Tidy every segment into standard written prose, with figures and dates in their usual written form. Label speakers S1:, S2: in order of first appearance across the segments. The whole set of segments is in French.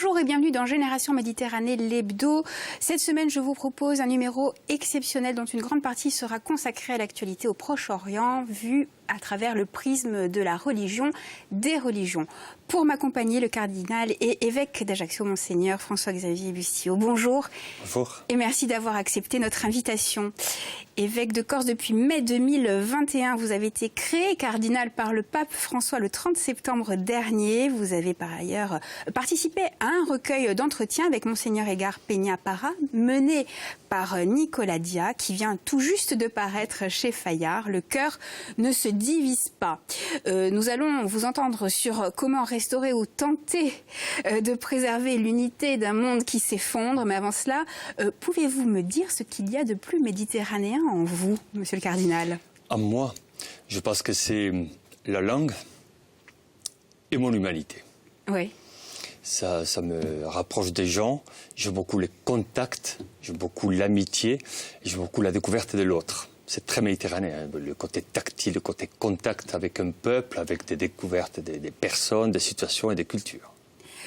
S1: Bonjour et bienvenue dans Génération Méditerranée, l'hebdo. Cette semaine, je vous propose un numéro exceptionnel dont une grande partie sera consacrée à l'actualité au Proche-Orient, vue à travers le prisme de la religion, des religions. Pour m'accompagner, le cardinal et évêque d'Ajaccio, Monseigneur François-Xavier Bustillo. Bonjour.
S2: Bonjour.
S1: Et merci d'avoir accepté notre invitation. Évêque de Corse depuis mai 2021, vous avez été créé cardinal par le pape François le 30 septembre dernier. Vous avez par ailleurs participé à un recueil d'entretiens avec Monseigneur Edgar Peña-Parra, mené par Nicolas Dia, qui vient tout juste de paraître chez Fayard. Le cœur ne se divise pas. Nous allons vous entendre sur comment restaurer ou tenter de préserver l'unité d'un monde qui s'effondre. Mais avant cela, pouvez-vous me dire ce qu'il y a de plus méditerranéen en vous, monsieur le cardinal?
S2: En moi, je pense que c'est la langue et mon humanité.
S1: Oui.
S2: Ça me rapproche des gens, j'aime beaucoup les contacts, j'aime beaucoup l'amitié, j'aime beaucoup la découverte de l'autre. C'est très méditerranéen, le côté tactile, le côté contact avec un peuple, avec des découvertes des personnes, des situations et des cultures.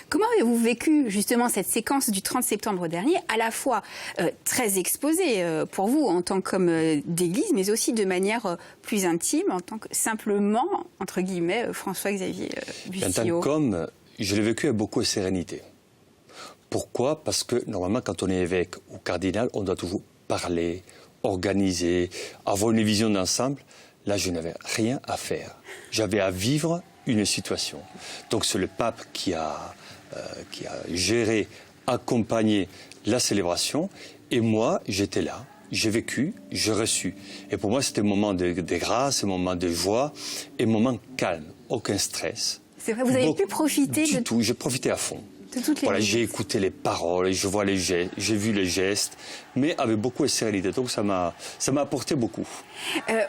S1: Comment avez-vous vécu justement cette séquence du 30 septembre dernier, à la fois très exposée pour vous en tant qu'homme d'église, mais aussi de manière plus intime, en tant que simplement, entre guillemets, François-Xavier Bustillo?
S2: En tant qu'homme, je l'ai vécu avec beaucoup de sérénité. Pourquoi? Parce que normalement, quand on est évêque ou cardinal, on doit toujours parler, organiser, avoir une vision d'ensemble. Là, je n'avais rien à faire. J'avais à vivre une situation. Donc c'est le pape qui a géré, accompagné la célébration. Et moi, j'étais là, j'ai vécu, j'ai reçu. Et pour moi, c'était un moment de grâce, un moment de joie, et un moment calme, aucun stress.
S1: C'est vrai, vous avez pu profiter
S2: du tout, j'ai profité à fond.
S1: De toutes les
S2: voilà, j'ai écouté les paroles, je vois les gestes, j'ai vu les gestes, mais avec beaucoup de sérénité. Donc ça m'a apporté beaucoup.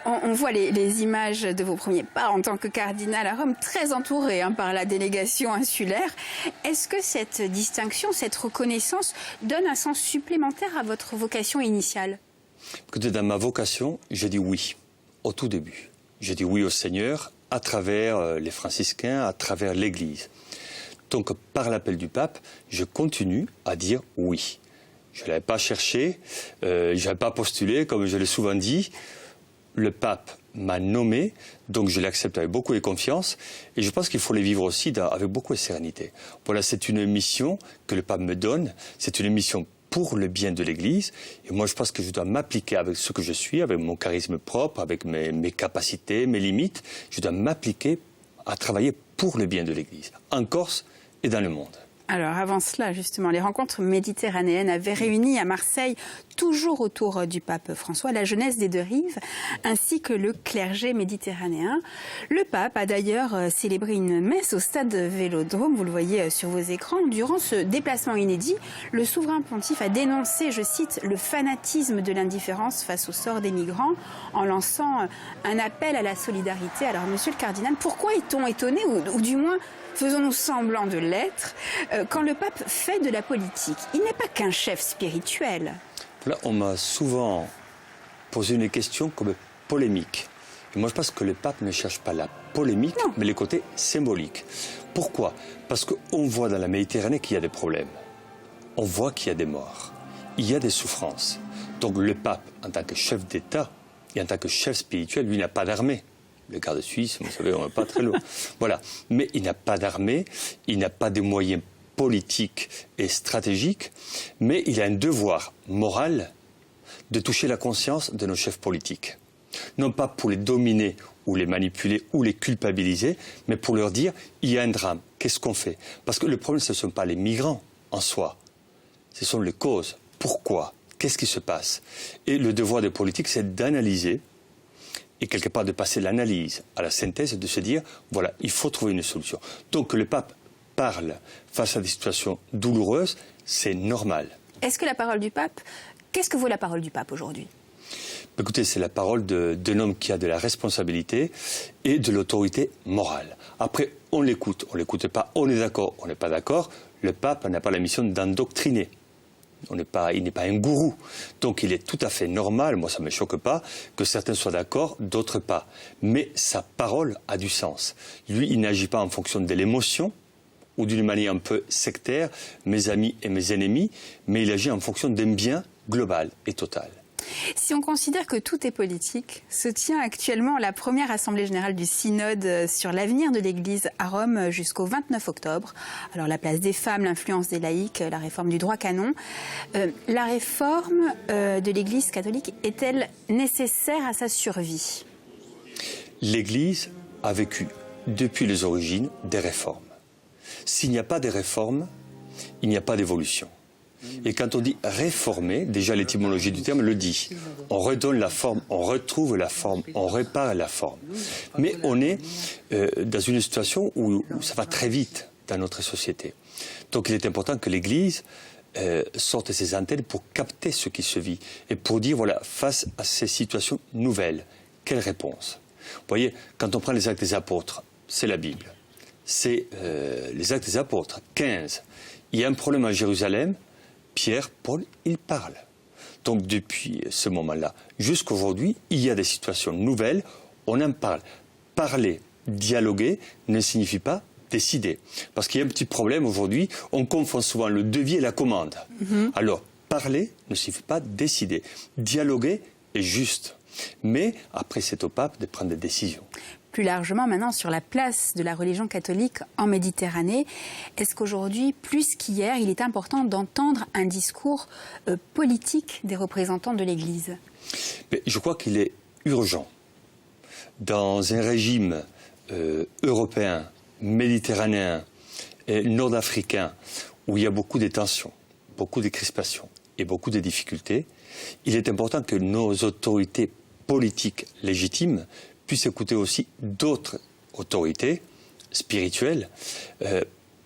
S1: On voit les images de vos premiers pas en tant que cardinal à Rome, très entouré par la délégation insulaire. Est-ce que cette distinction, cette reconnaissance donne un sens supplémentaire à votre vocation initiale?
S2: Écoutez, dans ma vocation, j'ai dit oui, au tout début. J'ai dit oui au Seigneur à travers les franciscains, à travers l'Église. Donc, par l'appel du pape, je continue à dire oui. Je ne l'avais pas cherché, je n'avais pas postulé, comme je l'ai souvent dit. Le pape m'a nommé, donc je l'accepte avec beaucoup de confiance. Et je pense qu'il faut les vivre aussi avec beaucoup de sérénité. Voilà, c'est une mission que le pape me donne. C'est une mission pour le bien de l'Église. Et moi, je pense que je dois m'appliquer avec ce que je suis, avec mon charisme propre, avec mes capacités, mes limites. Je dois m'appliquer à travailler pour le bien de l'Église, en Corse et dans le monde.
S1: Alors avant cela, justement, les rencontres méditerranéennes avaient réuni à Marseille, toujours autour du pape François, la jeunesse des deux rives, ainsi que le clergé méditerranéen. Le pape a d'ailleurs célébré une messe au stade Vélodrome, vous le voyez sur vos écrans. Durant ce déplacement inédit, le souverain pontife a dénoncé, je cite, le fanatisme de l'indifférence face au sort des migrants, en lançant un appel à la solidarité. Alors, monsieur le cardinal, pourquoi est-on étonné, ou du moins faisons-nous semblant de l'être, quand le pape fait de la politique? Il n'est pas qu'un chef spirituel.
S2: Là, on m'a souvent posé une question comme polémique. Et moi, je pense que le pape ne cherche pas la polémique, non, mais le côté symbolique. Pourquoi? Parce qu'on voit dans la Méditerranée qu'il y a des problèmes. On voit qu'il y a des morts. Il y a des souffrances. Donc le pape, en tant que chef d'État et en tant que chef spirituel, lui n'a pas d'armée. Le garde suisse, vous savez, on n'est pas très loin. Voilà. Mais il n'a pas d'armée, il n'a pas de moyens politiques et stratégiques, mais il a un devoir moral de toucher la conscience de nos chefs politiques. Non pas pour les dominer ou les manipuler ou les culpabiliser, mais pour leur dire, il y a un drame, qu'est-ce qu'on fait? Parce que le problème, ce ne sont pas les migrants en soi, ce sont les causes. Pourquoi? Qu'est-ce qui se passe? Et le devoir des politiques, c'est d'analyser et quelque part de passer l'analyse à la synthèse, de se dire, voilà, il faut trouver une solution. Donc que le pape parle face à des situations douloureuses, c'est normal.
S1: Est-ce que la parole du pape, qu'est-ce que vaut la parole du pape aujourd'hui?
S2: Écoutez, c'est la parole d'un homme qui a de la responsabilité et de l'autorité morale. Après, on l'écoute pas, on est d'accord, on n'est pas d'accord. Le pape n'a pas la mission d'endoctriner. Il n'est pas un gourou. Donc il est tout à fait normal, moi ça ne me choque pas, que certains soient d'accord, d'autres pas. Mais sa parole a du sens. Lui, il n'agit pas en fonction de l'émotion ou d'une manière un peu sectaire, mes amis et mes ennemis, mais il agit en fonction d'un bien global et total.
S1: Si on considère que tout est politique, se tient actuellement la première Assemblée générale du Synode sur l'avenir de l'Église à Rome jusqu'au 29 octobre. Alors la place des femmes, l'influence des laïcs, la réforme du droit canon. La réforme de l'Église catholique est-elle nécessaire à sa survie ?
S2: L'Église a vécu depuis les origines des réformes. S'il n'y a pas de réformes, il n'y a pas d'évolution. Et quand on dit réformer, déjà l'étymologie du terme le dit. On redonne la forme, on retrouve la forme, on répare la forme. Mais on est dans une situation où ça va très vite dans notre société. Donc il est important que l'Église sorte ses antennes pour capter ce qui se vit et pour dire, voilà, face à ces situations nouvelles, quelle réponse ? Vous voyez, quand on prend les Actes des Apôtres, c'est la Bible. C'est les Actes des Apôtres, 15. Il y a un problème à Jérusalem. Pierre, Paul, ils parlent. Donc depuis ce moment-là jusqu'à aujourd'hui, il y a des situations nouvelles, on en parle. Parler, dialoguer ne signifie pas décider. Parce qu'il y a un petit problème aujourd'hui, on confond souvent le devis et la commande. Alors, parler ne signifie pas décider. Dialoguer est juste. Mais après, c'est au pape de prendre des décisions.
S1: Plus largement maintenant sur la place de la religion catholique en Méditerranée, est-ce qu'aujourd'hui, plus qu'hier, il est important d'entendre un discours politique des représentants de l'Église ?
S2: Mais je crois qu'il est urgent, dans un régime européen, méditerranéen et nord-africain, où il y a beaucoup de tensions, beaucoup de crispations et beaucoup de difficultés, il est important que nos autorités politiques légitimes puissent écouter aussi d'autres autorités spirituelles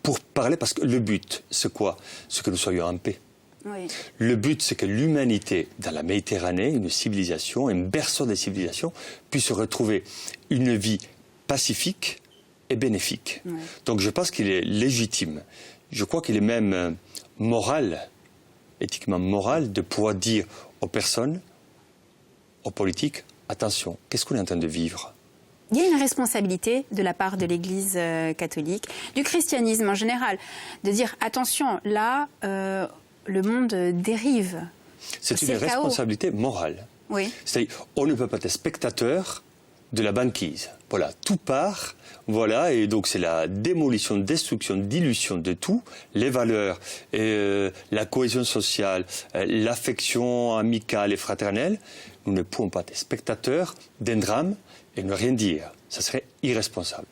S2: pour parler, parce que le but, c'est quoi ? C'est que nous soyons en paix. Oui. Le but, c'est que l'humanité, dans la Méditerranée, une civilisation, un berceau des civilisations, puisse retrouver une vie pacifique et bénéfique. Oui. Donc je pense qu'il est légitime. Je crois qu'il est même moral, éthiquement moral, de pouvoir dire aux personnes, aux politiques, attention, qu'est-ce qu'on est en train de vivre ?
S1: Il y a une responsabilité de la part de l'Église catholique, du christianisme en général, de dire attention, là, le monde dérive.
S2: C'est une responsabilité morale.
S1: Oui.
S2: C'est-à-dire, on ne peut pas être spectateur de la banquise. Voilà, tout part, voilà, et donc c'est la démolition, destruction, dilution de tout, les valeurs, la cohésion sociale, l'affection amicale et fraternelle. Nous ne pouvons pas être spectateurs d'un drame et ne rien dire. Ça serait irresponsable.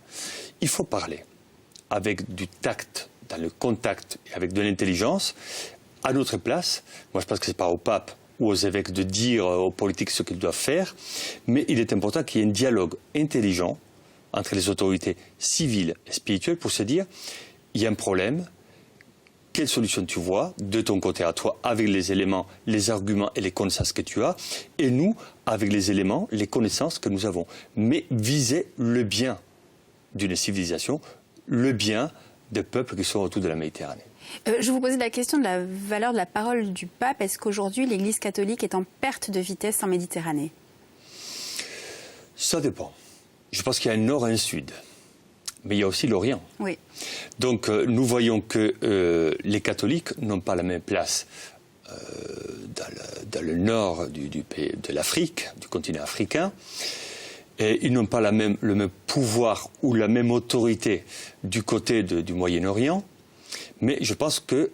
S2: Il faut parler avec du tact, dans le contact, et avec de l'intelligence, à notre place. Moi, je pense que ce n'est pas au pape ou aux évêques de dire aux politiques ce qu'ils doivent faire, mais il est important qu'il y ait un dialogue intelligent entre les autorités civiles et spirituelles pour se dire, il y a un problème, quelle solution tu vois de ton côté à toi, avec les éléments, les arguments et les connaissances que tu as, et nous, avec les éléments, les connaissances que nous avons. Mais viser le bien d'une civilisation, le bien des peuples qui sont autour de la Méditerranée.
S1: Je vous posais la question de la valeur de la parole du pape. Est-ce qu'aujourd'hui l'Église catholique est en perte de vitesse en Méditerranée ?
S2: Ça dépend. Je pense qu'il y a un nord et un sud. Mais il y a aussi l'Orient.
S1: Oui.
S2: Donc nous voyons que les catholiques n'ont pas la même place dans le nord de l'Afrique, du continent africain. Et ils n'ont pas le même pouvoir ou la même autorité du côté du Moyen-Orient. Mais je pense que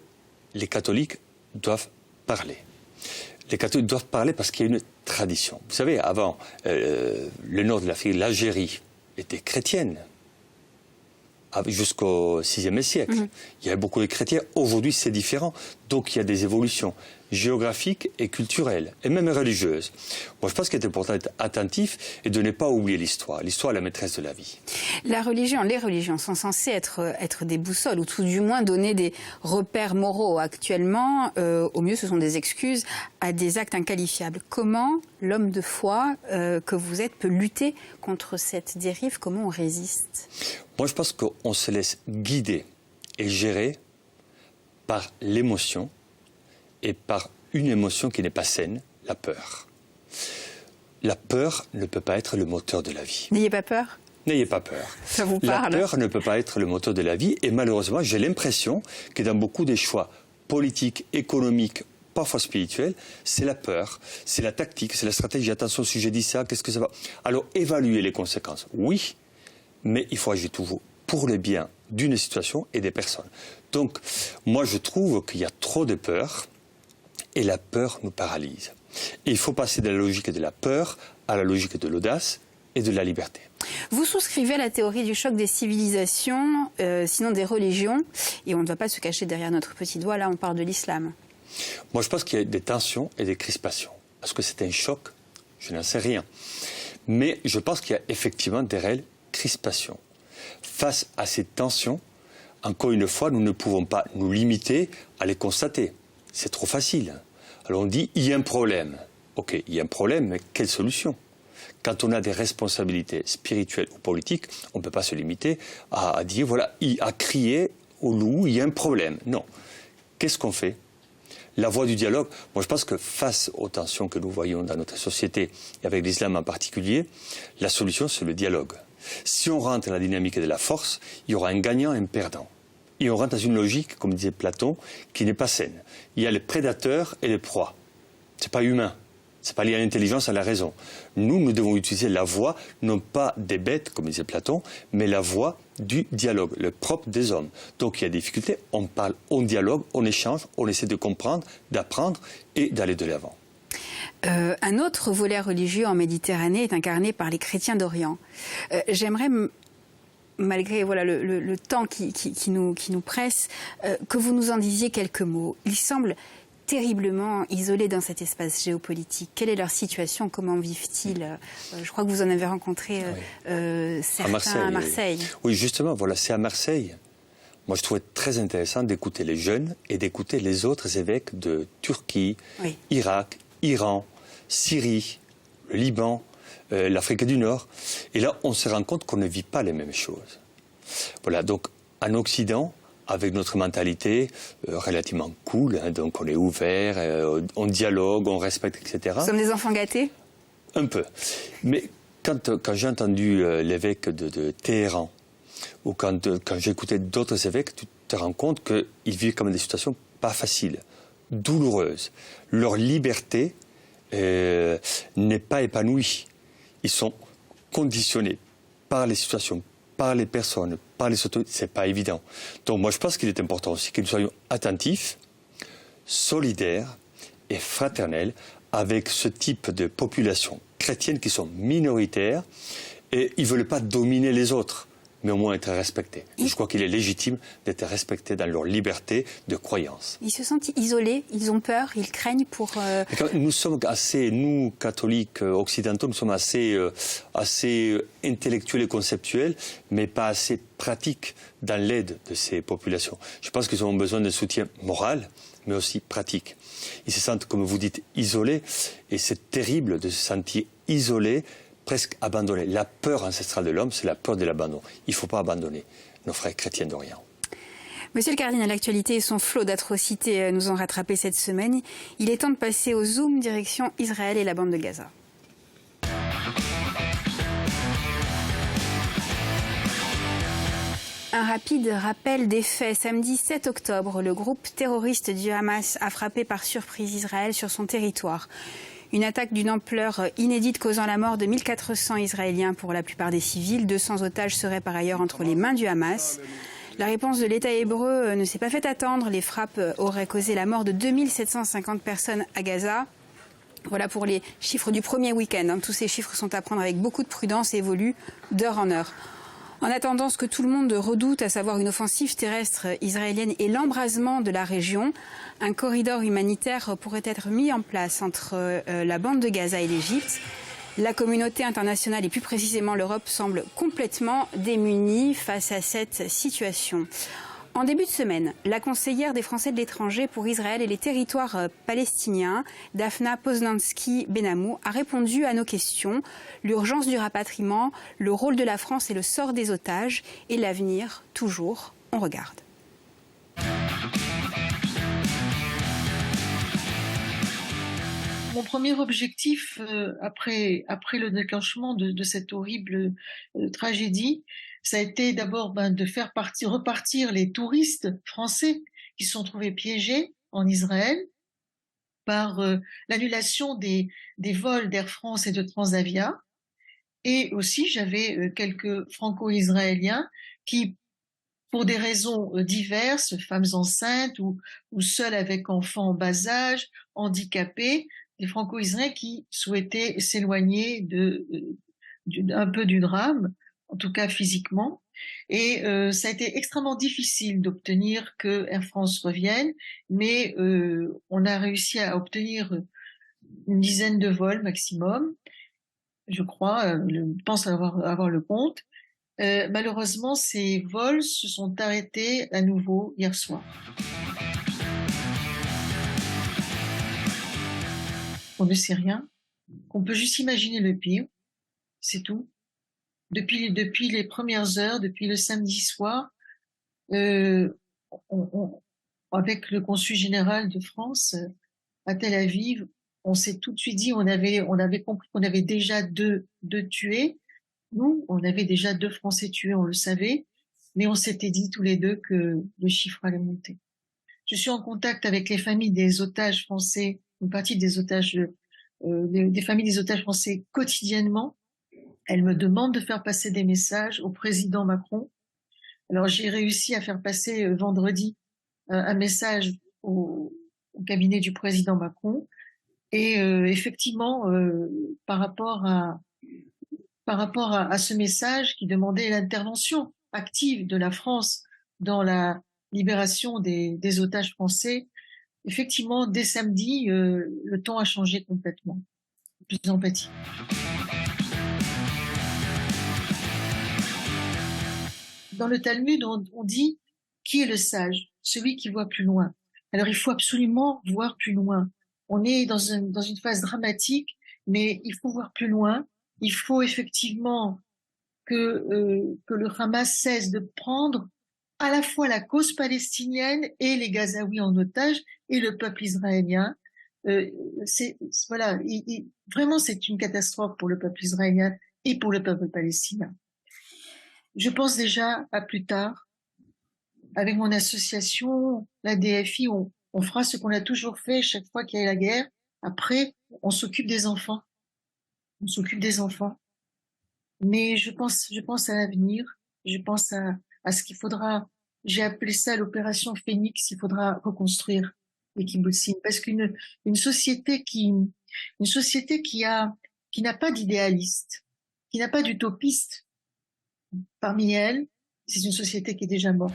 S2: les catholiques doivent parler. Les catholiques doivent parler parce qu'il y a une tradition. Vous savez, avant, le nord de l'Afrique, l'Algérie, était chrétienne. Jusqu'au VIe siècle. Il y avait beaucoup de chrétiens. Aujourd'hui, c'est différent. Donc, il y a des évolutions géographiques et culturelles, et même religieuses. Moi, je pense qu'il est important d'être attentif et de ne pas oublier l'histoire. L'histoire est la maîtresse de la vie.
S1: Les religions sont censées être des boussoles, ou tout du moins donner des repères moraux. Actuellement, au mieux, ce sont des excuses à des actes inqualifiables. Comment l'homme de foi que vous êtes peut lutter contre cette dérive ? Comment on résiste ?
S2: Moi, je pense qu'on se laisse guider et gérer par l'émotion et par une émotion qui n'est pas saine, la peur. La peur ne peut pas être le moteur de la vie.
S1: N'ayez pas peur ?
S2: N'ayez pas peur.
S1: Ça vous parle?
S2: La peur ne peut pas être le moteur de la vie. Et malheureusement, j'ai l'impression que dans beaucoup des choix politiques, économiques, parfois spirituels, c'est la peur, c'est la tactique, c'est la stratégie. Attention, si je dis ça, qu'est-ce que ça va? Alors, évaluer les conséquences, oui, mais il faut agir toujours pour le bien d'une situation et des personnes. Donc, moi, je trouve qu'il y a trop de peur et la peur nous paralyse. Et il faut passer de la logique de la peur à la logique de l'audace et de la liberté.
S1: Vous souscrivez à la théorie du choc des civilisations, sinon des religions, et on ne va pas se cacher derrière notre petit doigt, là on parle de l'islam.
S2: Moi je pense qu'il y a des tensions et des crispations. Est-ce que c'est un choc? Je n'en sais rien. Mais je pense qu'il y a effectivement des réelles crispations. Face à ces tensions, encore une fois, nous ne pouvons pas nous limiter à les constater. C'est trop facile. Alors on dit, il y a un problème. Ok, il y a un problème, mais quelle solution? Quand on a des responsabilités spirituelles ou politiques, on ne peut pas se limiter à dire, voilà, à crier au loup, il y a un problème. Non. Qu'est-ce qu'on fait? La voie du dialogue, moi je pense que face aux tensions que nous voyons dans notre société, et avec l'islam en particulier, la solution c'est le dialogue. Si on rentre dans la dynamique de la force, il y aura un gagnant et un perdant. Et on rentre dans une logique, comme disait Platon, qui n'est pas saine. Il y a les prédateurs et les proies. Ce n'est pas humain. Ce n'est pas lié à l'intelligence, à la raison. Nous devons utiliser la voie, non pas des bêtes, comme disait Platon, mais la voie du dialogue, le propre des hommes. Donc il y a des difficultés, on parle, on dialogue, on échange, on essaie de comprendre, d'apprendre et d'aller de l'avant.
S1: Un autre volet religieux en Méditerranée est incarné par les chrétiens d'Orient. J'aimerais, malgré voilà, le temps qui nous presse, que vous nous en disiez quelques mots. Il semble terriblement isolés dans cet espace géopolitique. Quelle est leur situation? Comment vivent-ils? Je crois que vous en avez rencontré certains à Marseille.
S2: Oui, justement, voilà, c'est à Marseille. Moi, je trouvais très intéressant d'écouter les jeunes et d'écouter les autres évêques de Turquie, Irak, Iran, Syrie, le Liban, l'Afrique du Nord. Et là, on se rend compte qu'on ne vit pas les mêmes choses. Voilà, donc en Occident, avec notre mentalité relativement cool, hein, donc on est ouvert, on dialogue, on respecte, etc.
S1: Nous sommes des enfants gâtés?
S2: Un peu. Mais quand j'ai entendu l'évêque de Téhéran, ou quand j'écoutais d'autres évêques, tu te rends compte qu'ils vivent comme des situations pas faciles, douloureuses. Leur liberté n'est pas épanouie. Ils sont conditionnés par les situations, par les personnes, par les autorités. C'est pas évident. Donc moi je pense qu'il est important aussi que nous soyons attentifs, solidaires et fraternels avec ce type de population chrétienne qui sont minoritaires et ils ne veulent pas dominer les autres, mais au moins être respectés. Je crois qu'il est légitime d'être respectés dans leur liberté de croyance.
S1: Ils se sentent isolés, ils ont peur, ils craignent pour...
S2: Nous sommes assez, nous, catholiques occidentaux, nous sommes assez intellectuels et conceptuels, mais pas assez pratiques dans l'aide de ces populations. Je pense qu'ils ont besoin de soutien moral, mais aussi pratique. Ils se sentent, comme vous dites, isolés, et c'est terrible de se sentir isolé, presque abandonné. La peur ancestrale de l'homme, c'est la peur de l'abandon. Il ne faut pas abandonner nos frères chrétiens d'Orient.
S1: Monsieur le cardinal, l'actualité et son flot d'atrocités nous ont rattrapés cette semaine. Il est temps de passer au zoom direction Israël et la bande de Gaza. Un rapide rappel des faits. Samedi 7 octobre, le groupe terroriste du Hamas a frappé par surprise Israël sur son territoire. Une attaque d'une ampleur inédite causant la mort de 1400 Israéliens pour la plupart des civils. 200 otages seraient par ailleurs entre les mains du Hamas. La réponse de l'État hébreu ne s'est pas fait attendre. Les frappes auraient causé la mort de 2750 personnes à Gaza. Voilà pour les chiffres du premier week-end. Tous ces chiffres sont à prendre avec beaucoup de prudence et évoluent d'heure en heure. En attendant ce que tout le monde redoute, à savoir une offensive terrestre israélienne et l'embrasement de la région, un corridor humanitaire pourrait être mis en place entre la bande de Gaza et l'Égypte. La communauté internationale et plus précisément l'Europe semble complètement démunie face à cette situation. En début de semaine, la conseillère des Français de l'étranger pour Israël et les territoires palestiniens, Daphna Poznansky-Benamou, a répondu à nos questions. L'urgence du rapatriement, le rôle de la France et le sort des otages et l'avenir, toujours, on regarde.
S3: Mon premier objectif, après le déclenchement de cette horrible tragédie, ça a été d'abord de faire repartir les touristes français qui se sont trouvés piégés en Israël par l'annulation des vols d'Air France et de Transavia. Et aussi, j'avais quelques franco-israéliens qui, pour des raisons diverses, femmes enceintes ou seules avec enfants en bas âge, handicapés, des franco-israéliens qui souhaitaient s'éloigner un peu du drame, en tout cas physiquement. Et ça a été extrêmement difficile d'obtenir que Air France revienne, mais on a réussi à obtenir une dizaine de vols maximum, je crois, je pense avoir le compte. Malheureusement, ces vols se sont arrêtés à nouveau hier soir. On ne sait rien, qu'on peut juste imaginer le pire, c'est tout. Depuis les premières heures, depuis le samedi soir, avec le consul général de France à Tel Aviv, on s'est tout de suite dit, on avait compris qu'on avait déjà deux tués. Nous, on avait déjà 2 Français tués, on le savait, mais on s'était dit tous les deux que le chiffre allait monter. Je suis en contact avec les familles des otages français, une partie des otages, des familles des otages français quotidiennement. Elles me demandent de faire passer des messages au président Macron. Alors j'ai réussi à faire passer vendredi un message au cabinet du président Macron. Et effectivement, par rapport à ce message qui demandait l'intervention active de la France dans la libération des otages français, effectivement, dès samedi, le ton a changé complètement. Plus d'empathie. Dans le Talmud, on dit qui est le sage? Celui qui voit plus loin. Alors il faut absolument voir plus loin. On est dans une phase dramatique, mais il faut voir plus loin. Il faut effectivement que le Hamas cesse de prendre à la fois la cause palestinienne et les Gazaouis en otage et le peuple israélien. Vraiment, c'est une catastrophe pour le peuple israélien et pour le peuple palestinien. Je pense déjà à plus tard. Avec mon association, la DFI, on fera ce qu'on a toujours fait chaque fois qu'il y a la guerre. Après, on s'occupe des enfants. On s'occupe des enfants. Mais je pense à l'avenir. Je pense à ce qu'il faudra. J'ai appelé ça l'opération Phénix. Il faudra reconstruire les kibbutzim. Parce qu'une société qui n'a pas d'idéaliste, qui n'a pas d'utopiste parmi elles, c'est une société qui est déjà morte.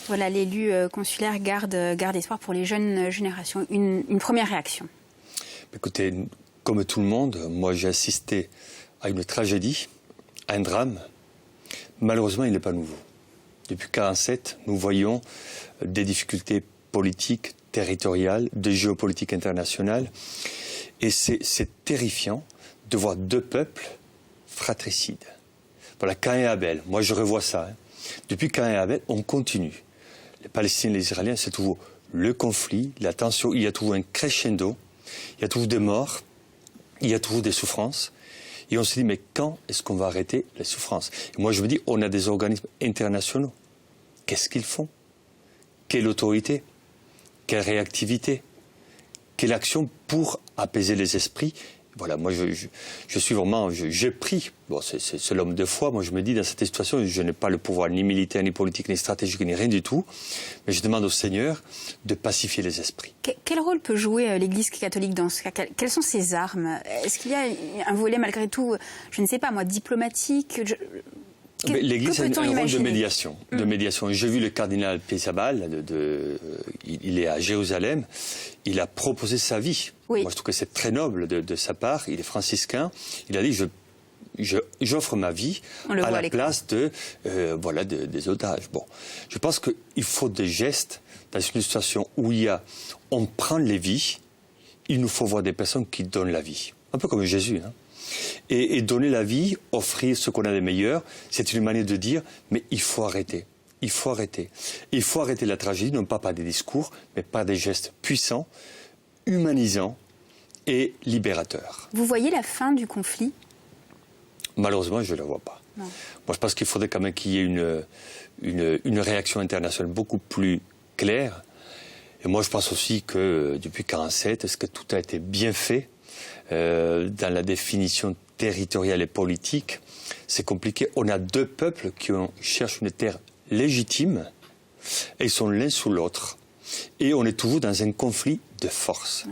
S1: Voilà, l'élu consulaire garde espoir pour les jeunes générations. Une première réaction.
S2: Écoutez, comme tout le monde, moi j'ai assisté à une tragédie, à un drame. Malheureusement, il n'est pas nouveau. Depuis 1947, nous voyons des difficultés politiques, territoriales, de géopolitique internationale. Et c'est terrifiant de voir 2 peuples fratricides. Voilà, Caïn et Abel. Moi, je revois ça. Depuis Caïn et Abel, on continue. Les Palestiniens et les Israéliens, c'est toujours le conflit, la tension. Il y a toujours un crescendo. Il y a toujours des morts. Il y a toujours des souffrances. Et on se dit, mais quand est-ce qu'on va arrêter les souffrances? Et moi, je me dis, on a des organismes internationaux. Qu'est-ce qu'ils font? Quelle autorité? Quelle réactivité? Quelle action pour apaiser les esprits? Voilà, moi je suis vraiment, j'ai pris, bon c'est l'homme de foi, moi je me dis dans cette situation, je n'ai pas le pouvoir ni militaire, ni politique, ni stratégique, ni rien du tout, mais je demande au Seigneur de pacifier les esprits.
S1: Quel rôle peut jouer l'Église catholique dans ce cas? Quelles sont ses armes? Est-ce qu'il y a un volet malgré tout, je ne sais pas moi, diplomatique?
S2: L'Église a un rôle de médiation. J'ai vu le cardinal Piesabal, il est à Jérusalem, il a proposé sa vie. Oui. Moi, je trouve que c'est très noble de sa part. Il est franciscain. Il a dit, j'offre ma vie à la place des otages. Bon, je pense qu'il faut des gestes dans une situation où on prend les vies. Il nous faut voir des personnes qui donnent la vie. Un peu comme Jésus, hein. Et donner la vie, offrir ce qu'on a de meilleur, c'est une manière de dire, mais il faut arrêter. il faut arrêter. Il faut arrêter la tragédie, non pas par des discours, mais par des gestes puissants, humanisants et libérateurs.
S1: Vous voyez la fin du conflit?
S2: Malheureusement, je ne la vois pas. Non. Moi, je pense qu'il faudrait quand même qu'il y ait une réaction internationale beaucoup plus claire. Et moi, je pense aussi que depuis 1947, est-ce que tout a été bien fait dans la définition territoriale et politique? C'est compliqué. On a deux peuples qui cherchent une terre légitime et ils sont l'un sous l'autre. Et on est toujours dans un conflit de force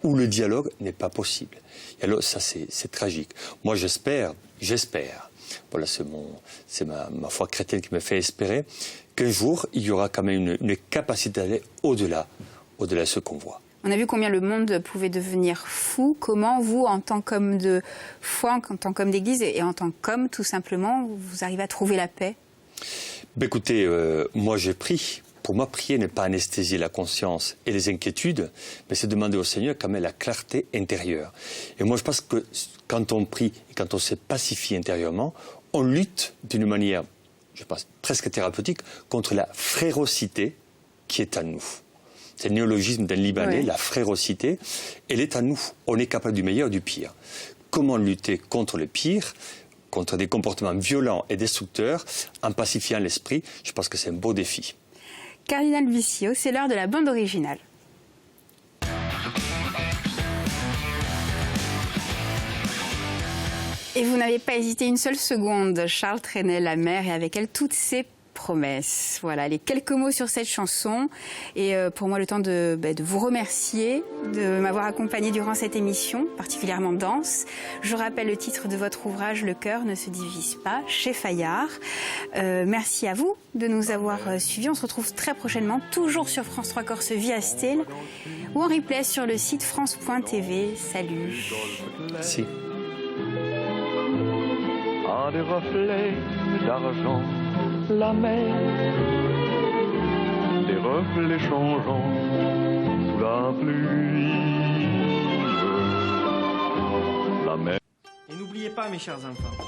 S2: où le dialogue n'est pas possible. Et alors, ça, c'est tragique. Moi, j'espère, voilà, c'est ma foi chrétienne qui me fait espérer, qu'un jour, il y aura quand même une capacité d'aller au-delà de ce qu'on voit.
S1: On a vu combien le monde pouvait devenir fou. Comment vous, en tant qu'homme de foi, en tant qu'homme d'église et en tant qu'homme, tout simplement, vous arrivez à trouver la paix?
S2: Ben écoutez, moi j'ai pris. Pour moi, prier n'est pas anesthésier la conscience et les inquiétudes, mais c'est demander au Seigneur quand même la clarté intérieure. Et moi, je pense que quand on prie et quand on se pacifie intérieurement, on lutte d'une manière, je pense, presque thérapeutique contre la frérocité qui est à nous. C'est le néologisme d'un Libanais, la frérocité, elle est à nous. On est capable du meilleur et du pire. Comment lutter contre le pire, contre des comportements violents et destructeurs, en pacifiant l'esprit? Je pense que c'est un beau défi.
S1: Cardinal Vissio, c'est l'heure de la bande originale. Et vous n'avez pas hésité une seule seconde. Charles traînait la mer et avec elle toutes ses promesses. Voilà, les quelques mots sur cette chanson. Et pour moi, le temps de vous remercier de m'avoir accompagné durant cette émission, particulièrement dense. Je rappelle le titre de votre ouvrage, Le cœur ne se divise pas, chez Fayard. Merci à vous de nous avoir suivis. On se retrouve très prochainement, toujours sur France 3 Corse via Steel ou en replay sur le site france.tv. Salut.
S2: Merci.
S4: À des reflets d'argent, la mer, des reflets changeants sous la pluie, la mer.
S5: Et n'oubliez pas, mes chers enfants,